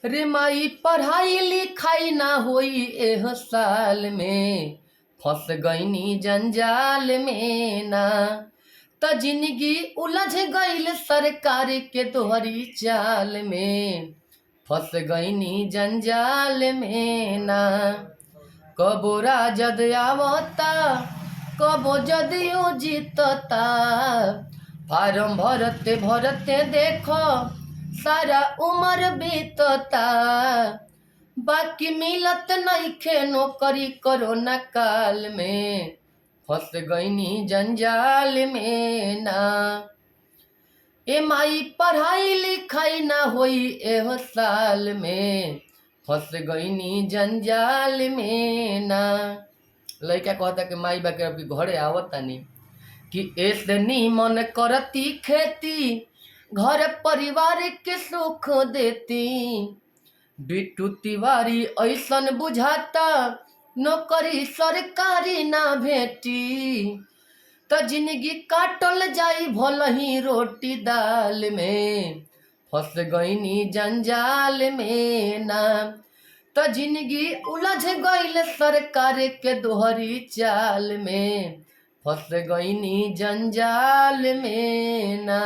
रे माई पढ़ाई लिखाई ना होई एह साल में, फंस गईनी जंजाल में ना। त जिंदगी उलझ गईल सरकार के तोहरी चाल में, फंस गईनी जंजाल में ना। कबो राजद आवता, कबो जदियो जीतता, फार्म भरते भरते देखो सारा उम्र बीतता। बाकी मिलत नइखे नौकरी कोरोना काल में, फंस गईनी जंजाल में ना। ए माई पढ़ाई लिखाई ना होई एह साल में, फंस गईनी जंजाल में ना। लड़का कहता कि माई बा के अभी घरे आवत तानी कि ऐसे नीमन करती खेती, घर परिवार के सुख देती। बिट्टू तिवारी ऐसन बुझाता, नौकरी सरकारी ना भेटी। त जिंदगी काटल जाई भलही रोटी दाल में, फंस गईनी जंजाल में ना। त जिंदगी उलझ गईल सरकार के दोहरी चाल में, फंस गईनी जंजाल में ना।